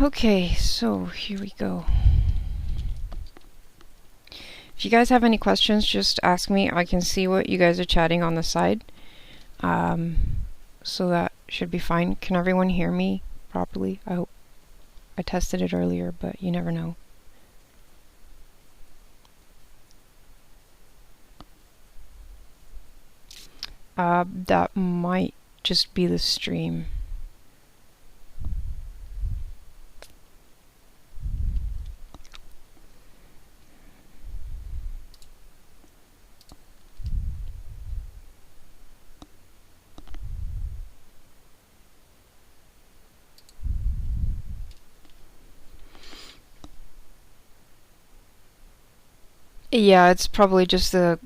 Okay, so here we go. If you guys have any questions, just ask me. I can see what you guys are chatting on the side. So that should be fine. Can everyone hear me properly? I hope. I tested it earlier, but you never know. That might just be the stream. Yeah, it's probably just the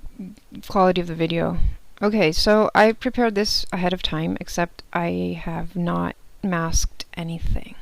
quality of the video. Okay, so I prepared this ahead of time, except I have not masked anything.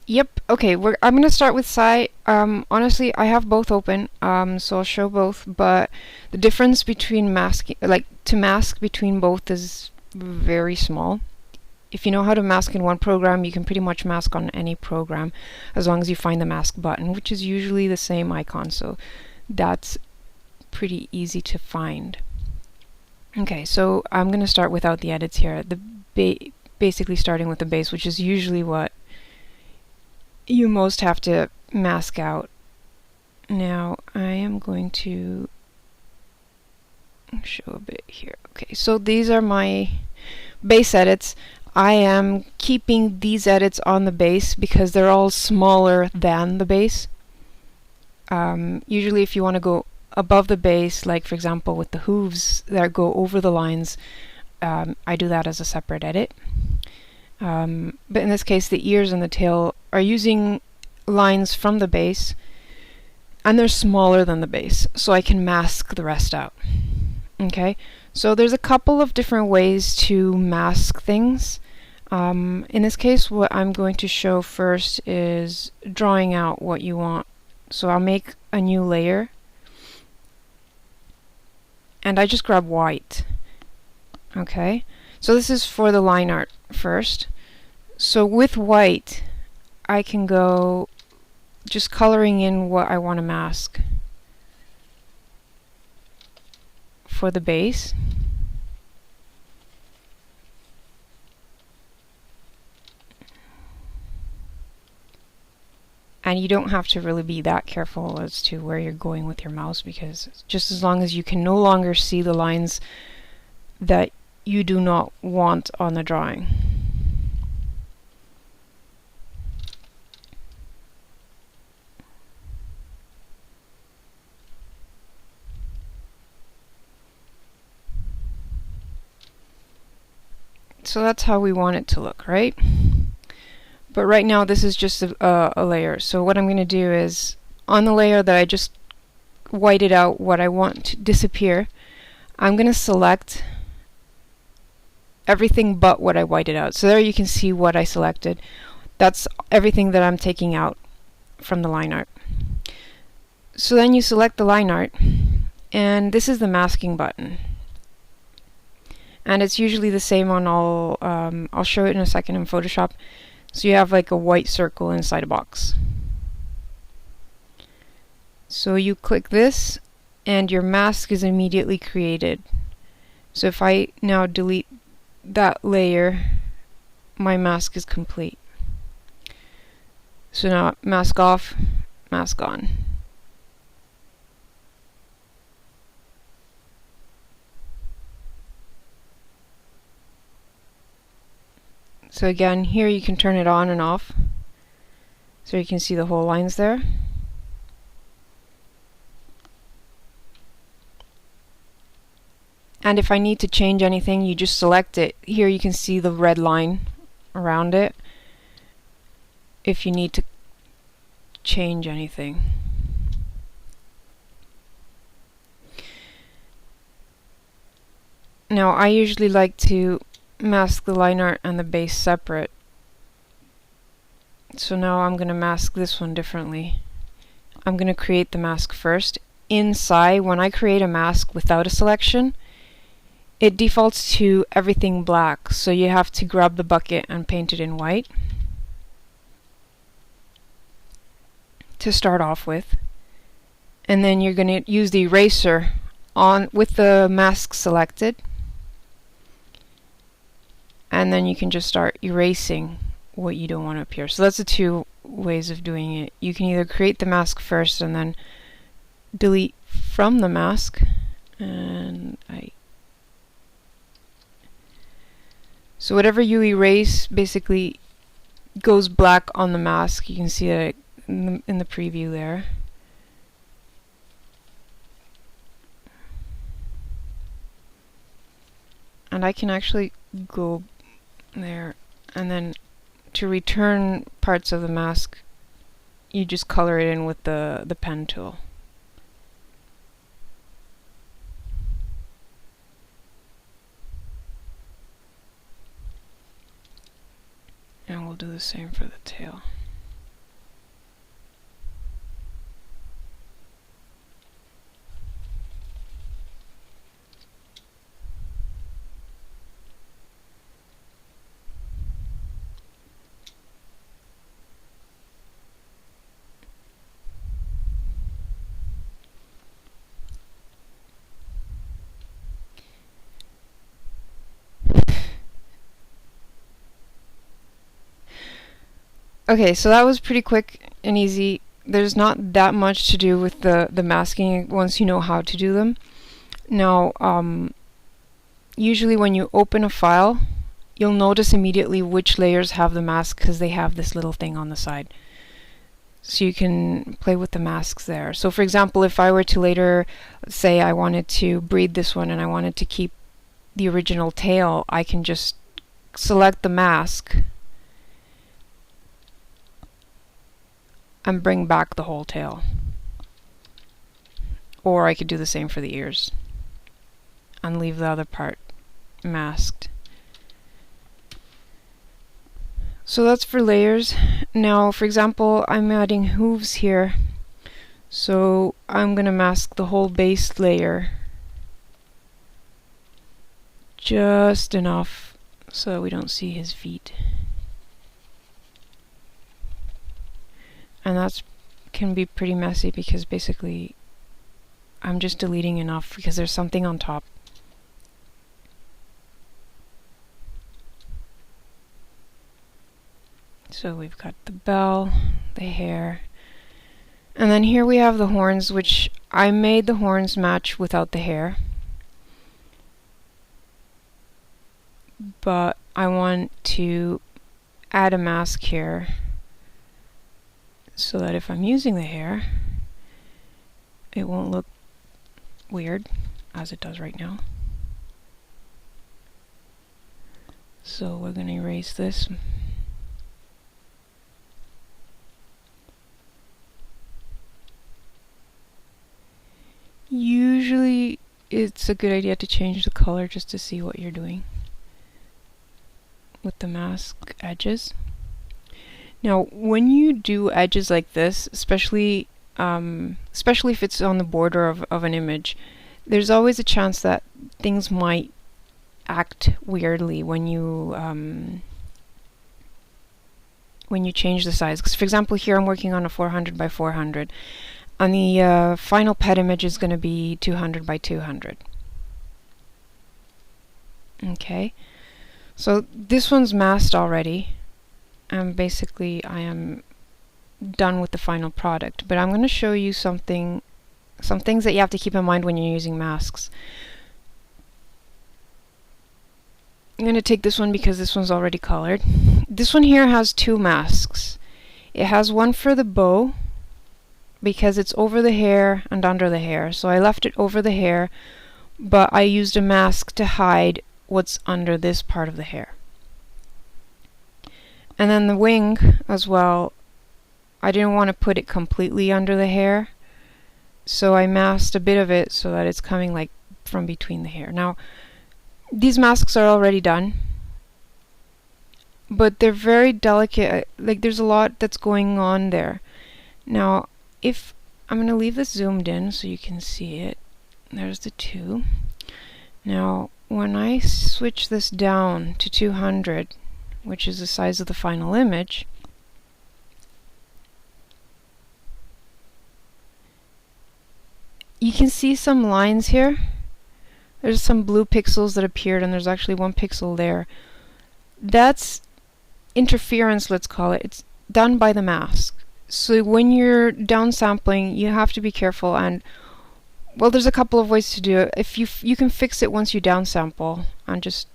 Yep, okay, I'm gonna start with Psy. Honestly, I have both open, so I'll show both, but the difference between masking, like, to mask between both is very small. If you know how to mask in one program, you can pretty much mask on any program, as long as you find the mask button, which is usually the same icon, so that's pretty easy to find. Okay, so I'm gonna start without the edits here, basically starting with the base, which is usually what you most have to mask out. Now I am going to show a bit here. Okay, so these are my base edits. I am keeping these edits on the base because they're all smaller than the base. Usually if you want to go above the base, like for example with the hooves that go over the lines, I do that as a separate edit. But in this case, the ears and the tail are using lines from the base, and they're smaller than the base, so I can mask the rest out. Okay, so there's a couple of different ways to mask things. In this case, what I'm going to show first is drawing out what you want. So I'll make a new layer, and I just grab white. Okay, so this is for the line art first. So with white, I can go just coloring in what I want to mask for the base. And you don't have to really be that careful as to where you're going with your mouse, because just as long as you can no longer see the lines that you do not want on the drawing. So that's how we want it to look, right? But right now this is just a layer. So what I'm going to do is, on the layer that I just whited out what I want to disappear, I'm going to select everything but what I whited out. So there you can see what I selected. That's everything that I'm taking out from the line art. So then you select the line art, and this is the masking button. And it's usually the same on all, I'll show it in a second in Photoshop. So you have like a white circle inside a box. So you click this, and your mask is immediately created. So if I now delete that layer, my mask is complete. So now mask off, mask on. So again, here you can turn it on and off, so you can see the whole lines there. And if I need to change anything, you just select it. Here you can see the red line around it if you need to change anything. Now I usually like to mask the line art and the base separate. So now I'm going to mask this one differently. I'm going to create the mask first. Inside, when I create a mask without a selection, it defaults to everything black, so you have to grab the bucket and paint it in white to start off with. And then you're going to use the eraser on with the mask selected, and then you can just start erasing what you don't want to appear. So that's the two ways of doing it. You can either create the mask first and then delete from the mask, and so whatever you erase basically goes black on the mask. You can see it in the preview there. And I can actually go there, and then to return parts of the mask, you just color it in with the pen tool. And we'll do the same for the tail. Okay, so that was pretty quick and easy. There's not that much to do with the masking once you know how to do them. Now, usually when you open a file, you'll notice immediately which layers have the mask because they have this little thing on the side. So you can play with the masks there. So for example, if I were to later say I wanted to breed this one and I wanted to keep the original tail, I can just select the mask and bring back the whole tail. Or I could do the same for the ears and leave the other part masked. So that's for layers. Now, for example, I'm adding hooves here. So I'm going to mask the whole base layer just enough so we don't see his feet. And that can be pretty messy because basically I'm just deleting enough because there's something on top. So we've got the bell, the hair, and then here we have the horns, which I made the horns match without the hair. But I want to add a mask here so that if I'm using the hair, it won't look weird as it does right now. So we're going to erase this. Usually it's a good idea to change the color just to see what you're doing with the mask edges. Now when you do edges like this, especially if it's on the border of an image, there's always a chance that things might act weirdly when you change the size. Because for example here I'm working on a 400 by 400. And the final pet image is going to be 200 by 200. Okay, so this one's masked already, and basically I am done with the final product. But I'm going to show you some things that you have to keep in mind when you're using masks. I'm going to take this one because this one's already colored. This one here has two masks. It has one for the bow, because it's over the hair and under the hair. So I left it over the hair, but I used a mask to hide what's under this part of the hair. And then the wing as well, I didn't want to put it completely under the hair, so I masked a bit of it so that it's coming like from between the hair. Now, these masks are already done, but they're very delicate. Like there's a lot that's going on there. Now, if I'm going to leave this zoomed in so you can see it. There's the two. Now, when I switch this down to 200, which is the size of the final image, you can see some lines here. There's some blue pixels that appeared, and there's actually one pixel there. That's interference, let's call it. It's done by the mask. So when you're downsampling, you have to be careful, and well, there's a couple of ways to do it. If you can fix it once you downsample, and just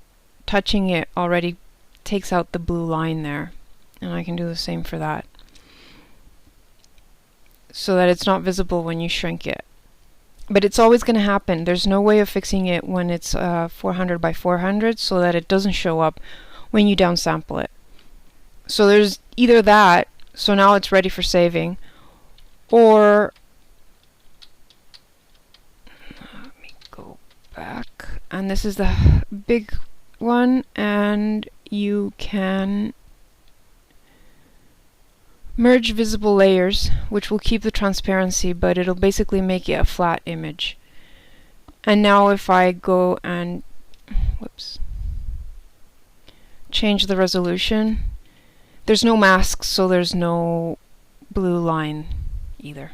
touching it already takes out the blue line there, and I can do the same for that, so that it's not visible when you shrink it. But it's always going to happen. There's no way of fixing it when it's 400 by 400 so that it doesn't show up when you downsample it. So there's either that, so now it's ready for saving, or let me go back, and this is the big one, and you can merge visible layers, which will keep the transparency, but it'll basically make it a flat image. And now if I go and change the resolution, there's no mask, so there's no blue line either.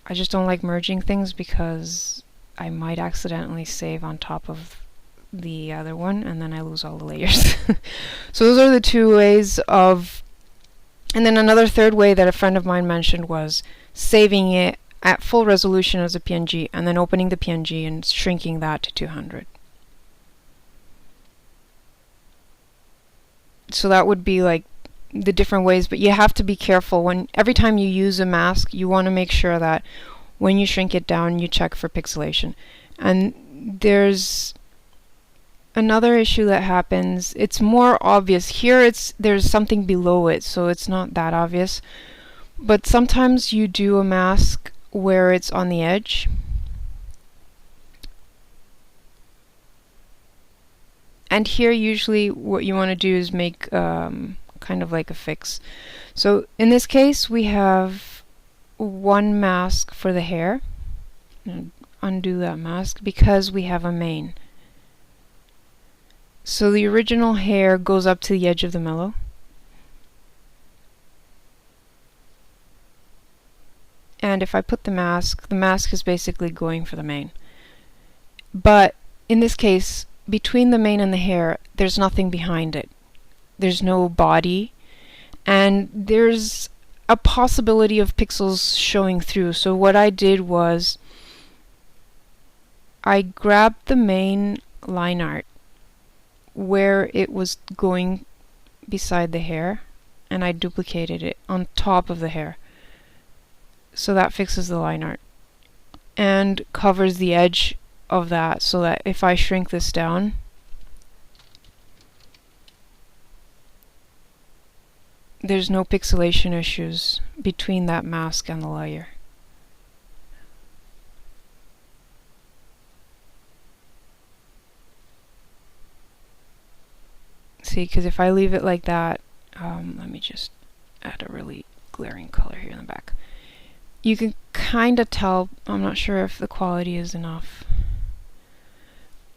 I just don't like merging things because I might accidentally save on top of the other one, and then I lose all the layers. So those are the two ways of, and then another third way that a friend of mine mentioned was saving it at full resolution as a PNG and then opening the PNG and shrinking that to 200. So that would be like the different ways, but you have to be careful when every time you use a mask, you want to make sure that when you shrink it down, you check for pixelation. And there's another issue that happens. It's more obvious here. There's something below it, so it's not that obvious. But sometimes you do a mask where it's on the edge. And here usually what you want to do is make kind of like a fix. So in this case we have one mask for the hair. Undo that mask because we have a mane. So the original hair goes up to the edge of the mellow. And if I put the mask is basically going for the mane. But in this case, between the mane and the hair, there's nothing behind it. There's no body, and there's a possibility of pixels showing through. So what I did was I grabbed the main line art where it was going beside the hair, and I duplicated it on top of the hair. So that fixes the line art and covers the edge of that, so that if I shrink this down, there's no pixelation issues between that mask and the layer. See, because if I leave it like that, let me just add a really glaring color here in the back. You can kind of tell, I'm not sure if the quality is enough,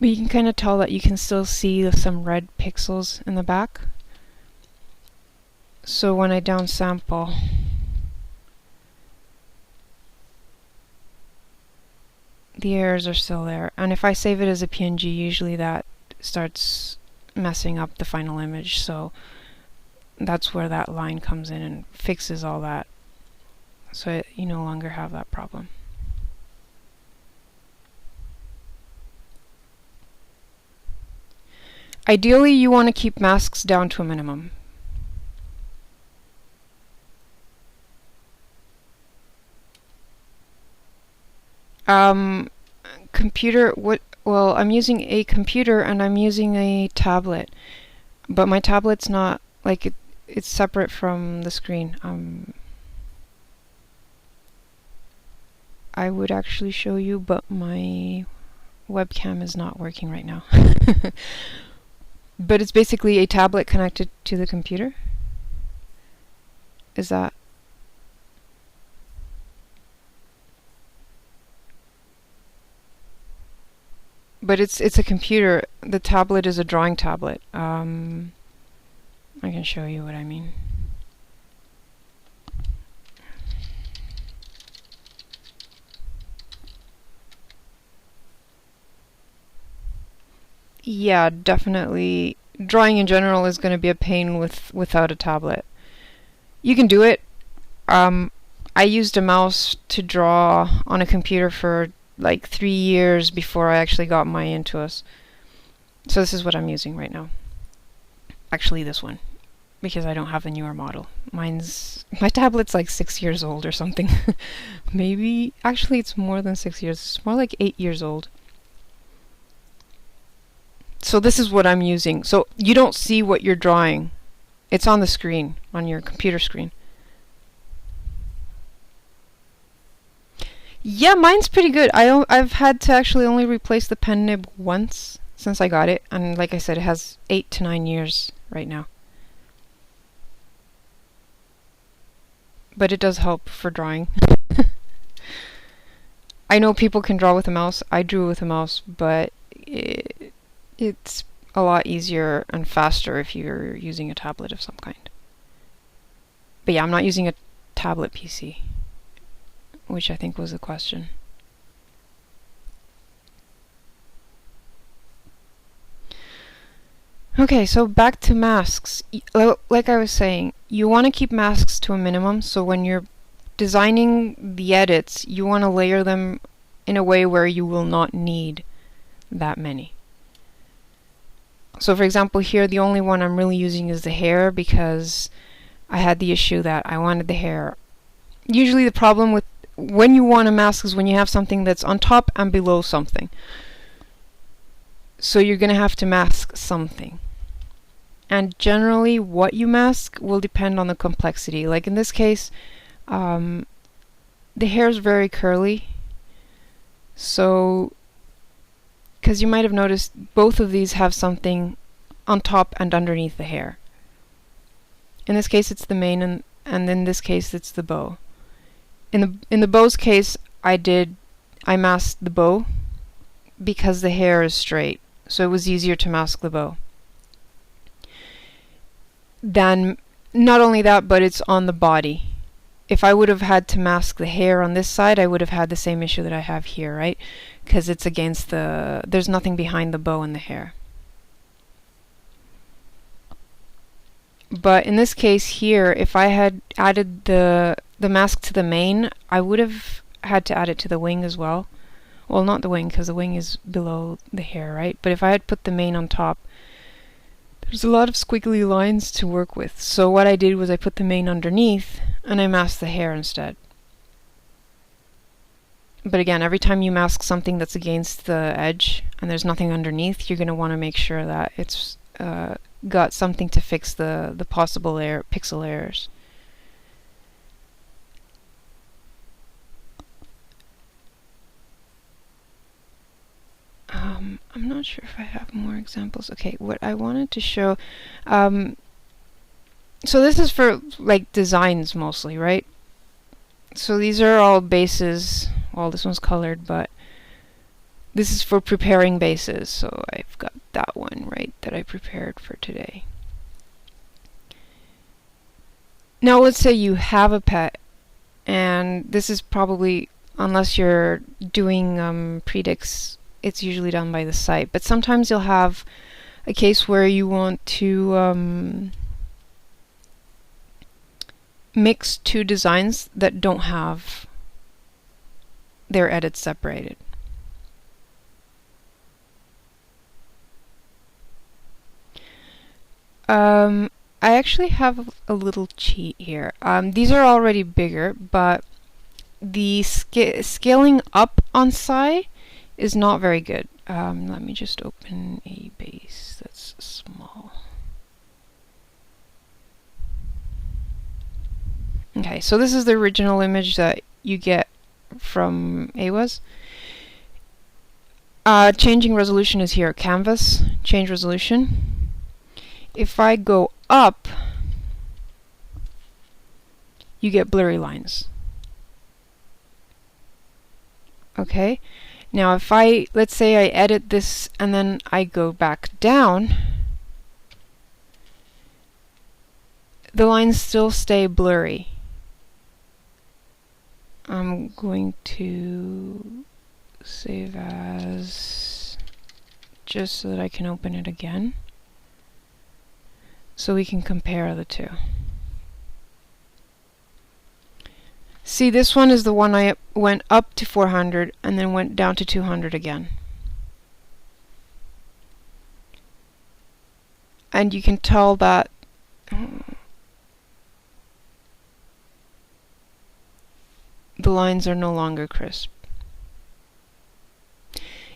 but you can kind of tell that you can still see some red pixels in the back. So when I downsample, the errors are still there. And if I save it as a PNG, usually that starts messing up the final image. So that's where that line comes in and fixes all that. So you no longer have that problem. Ideally, you want to keep masks down to a minimum. Computer, well, I'm using a computer and I'm using a tablet, but my tablet's not, like, it's separate from the screen. I would actually show you, but my webcam is not working right now. But it's basically a tablet connected to the computer. Is that... But it's a computer. The tablet is a drawing tablet. I can show you what I mean. Yeah, definitely. Drawing in general is going to be a pain without a tablet. You can do it. I used a mouse to draw on a computer for like 3 years before I actually got my Intuos. So this is what I'm using right now. Actually, this one, because I don't have a newer model. My tablet's like 6 years old or something. Maybe, actually it's more than 6 years. It's more like 8 years old. So this is what I'm using. So you don't see what you're drawing. It's on the screen, on your computer screen. Yeah, mine's pretty good. I've had to actually only replace the pen nib once since I got it, and like I said, it has 8 to 9 years right now. But it does help for drawing. I know people can draw with a mouse. I drew with a mouse, but it's a lot easier and faster if you're using a tablet of some kind. But yeah, I'm not using a tablet PC, which I think was the question. Okay, so back to masks. Like I was saying, you want to keep masks to a minimum, so when you're designing the edits, you want to layer them in a way where you will not need that many. So for example, here the only one I'm really using is the hair, because I had the issue that I wanted the hair. Usually the problem with when you want a mask is when you have something that's on top and below something. So you're going to have to mask something. And generally what you mask will depend on the complexity. Like in this case, the hair is very curly. So, because you might have noticed both of these have something on top and underneath the hair. In this case it's the mane, and in this case it's the bow. In the bow's case, I masked the bow because the hair is straight, so it was easier to mask the bow. Then, not only that, but it's on the body. If I would have had to mask the hair on this side, I would have had the same issue that I have here, right? Because it's against there's nothing behind the bow and the hair. But in this case here, if I had added the mask to the mane, I would have had to add it to the wing as well. Well, not the wing, because the wing is below the hair, right? But if I had put the mane on top, there's a lot of squiggly lines to work with. So what I did was I put the mane underneath, and I masked the hair instead. But again, every time you mask something that's against the edge, and there's nothing underneath, you're going to want to make sure that it's got something to fix the possible pixel errors. I'm not sure if I have more examples. Okay, what I wanted to show, so this is for like designs mostly, right? So these are all bases. Well, this one's colored, but this is for preparing bases. So I've got that one right that I prepared for today. Now let's say you have a pet, and this is probably, unless you're doing predicts, it's usually done by the site, but sometimes you'll have a case where you want to mix two designs that don't have their edits separated. I actually have a little cheat here. These are already bigger, but the scaling up on Sci is not very good. Let me just open a base that's small. Okay, so this is the original image that you get from Aywas. Changing resolution is here. Canvas, change resolution. If I go up, you get blurry lines. Okay, now if let's say I edit this and then I go back down, the lines still stay blurry. I'm going to save as just so that I can open it again so we can compare the two. See, this one is the one I went up to 400 and then went down to 200 again. And you can tell that the lines are no longer crisp.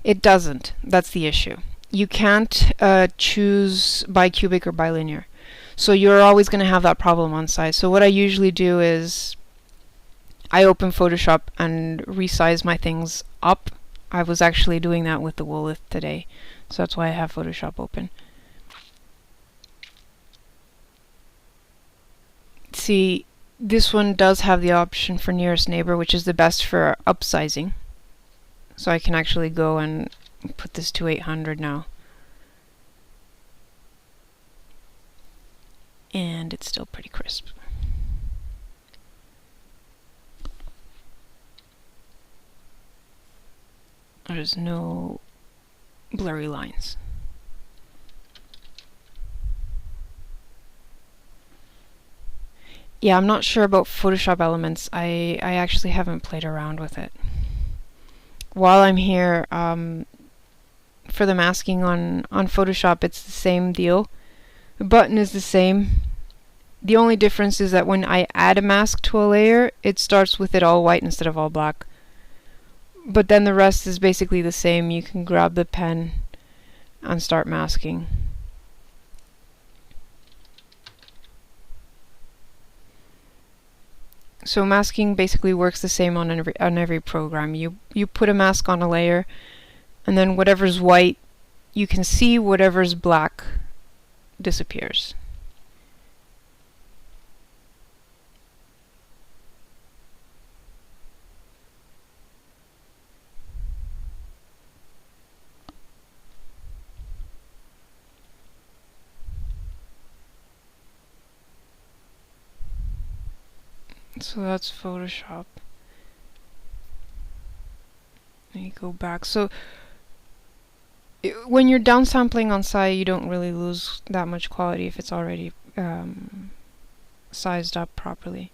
It doesn't. That's the issue. You can't choose bicubic or bilinear. So you're always going to have that problem on size. So what I usually do is I open Photoshop and resize my things up. I was actually doing that with the Woolith today. So that's why I have Photoshop open. See, this one does have the option for nearest neighbor, which is the best for upsizing. So I can actually go and put this to 800 now. And it's still pretty crisp. There's no blurry lines. Yeah, I'm not sure about Photoshop Elements. I actually haven't played around with it. While I'm here, for the masking on Photoshop, it's the same deal. The button is the same. The only difference is that when I add a mask to a layer, it starts with it all white instead of all black. But then the rest is basically the same. You can grab the pen and start masking. So masking basically works the same on every program. You put a mask on a layer, and then whatever's white you can see, whatever's black disappears. So that's Photoshop. Let me go back. So when you're downsampling on Sai, you don't really lose that much quality if it's already sized up properly.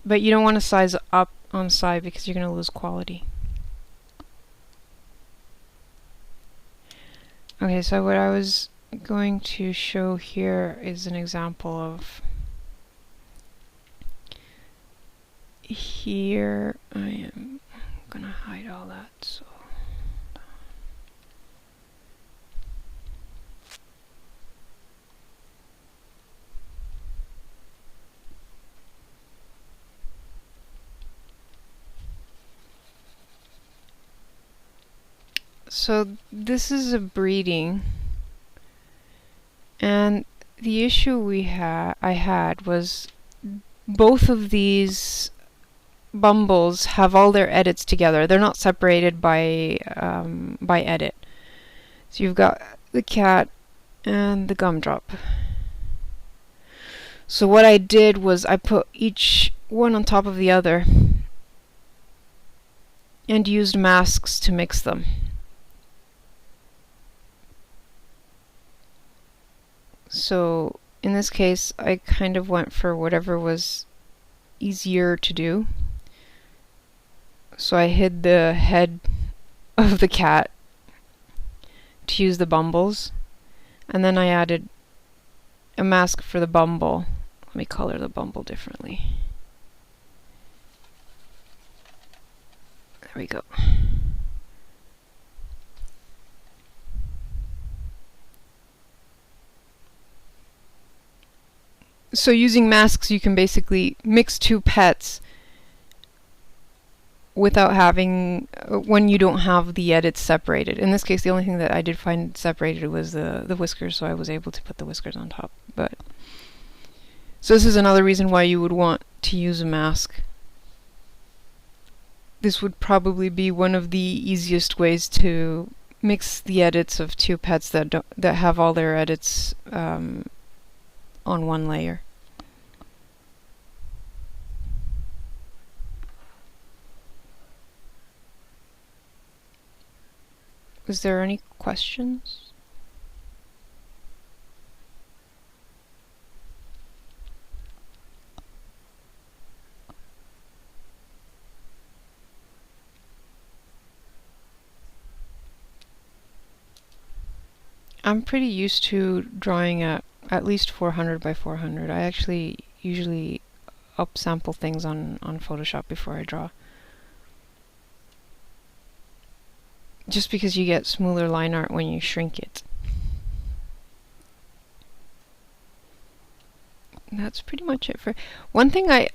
But you don't want to size up on Sai because you're going to lose quality. Okay, so what I was going to show here is an example of here. I am going to hide all that. So this is a breeding, and the issue I had was both of these bumbles have all their edits together. They're not separated by edit. So you've got the cat and the gumdrop. So what I did was I put each one on top of the other and used masks to mix them. So in this case, I kind of went for whatever was easier to do. So I hid the head of the cat to use the bumbles, and then I added a mask for the bumble. Let me color the bumble differently. There we go. So using masks, you can basically mix two pets without having when you don't have the edits separated. In this case, the only thing that I did find separated was the whiskers, so I was able to put the whiskers on top. But so this is another reason why you would want to use a mask. This would probably be one of the easiest ways to mix the edits of two pets that have all their edits on one layer. Is there any questions? I'm pretty used to drawing at least 400 by 400. I actually usually upsample things on Photoshop before I draw. Just because you get smoother line art when you shrink it. That's pretty much it for... One thing I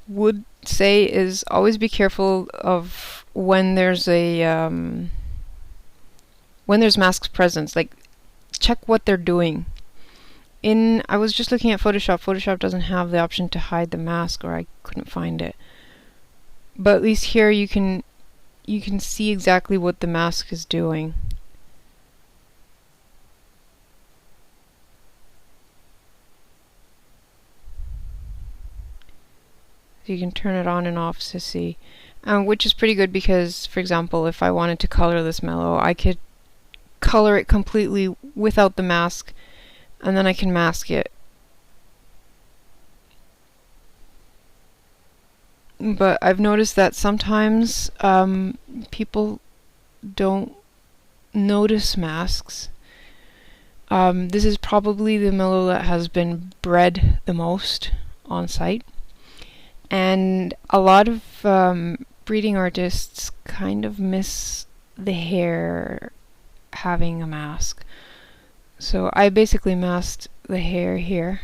would say is always be careful of when there's when there's masks present. Like, check what they're doing. I was just looking at Photoshop. Photoshop doesn't have the option to hide the mask, or I couldn't find it. But at least here you can see exactly what the mask is doing. So you can turn it on and off to see. Which is pretty good because, for example, if I wanted to color this mellow, I could color it completely without the mask, and then I can mask it. But I've noticed that sometimes people don't notice masks. This is probably the mellow that has been bred the most on site. And a lot of breeding artists kind of miss the hair having a mask. So I basically masked the hair here.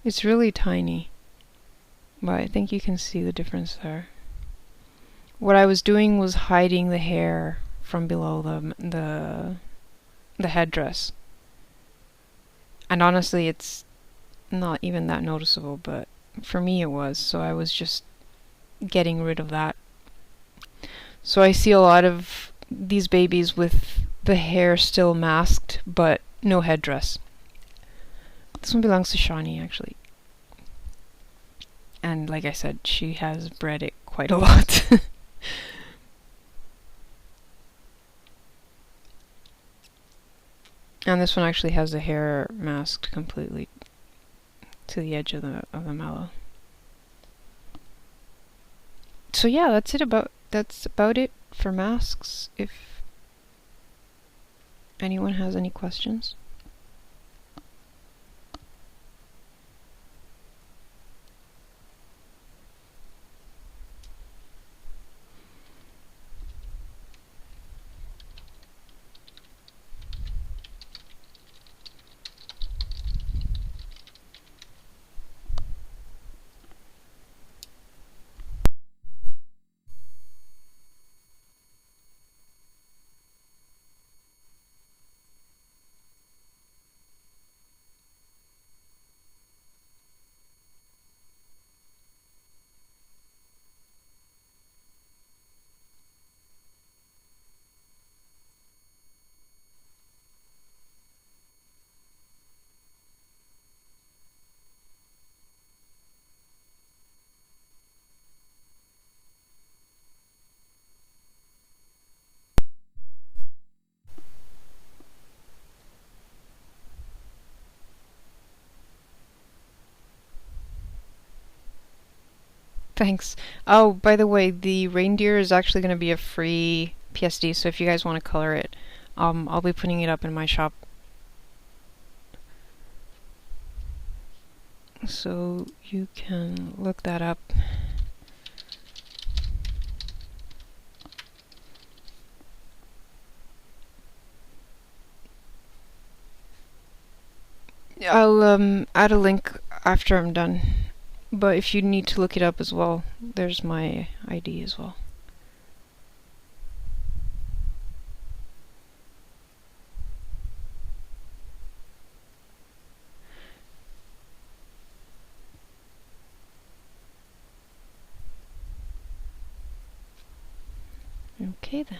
It's really tiny, but I think you can see the difference there. What I was doing was hiding the hair from below the headdress. And honestly, it's not even that noticeable, but for me it was, so I was just getting rid of that. So I see a lot of these babies with the hair still masked, but no headdress. This one belongs to Shawnee, actually. And like I said, she has bred it quite a lot. And this one actually has the hair masked completely to the edge of the mallow. So yeah, that's about it for masks. If anyone has any questions. Thanks. Oh, by the way, the reindeer is actually going to be a free PSD, so if you guys want to color it, I'll be putting it up in my shop. So you can look that up. I'll add a link after I'm done. But if you need to look it up as well, there's my ID as well. Okay then.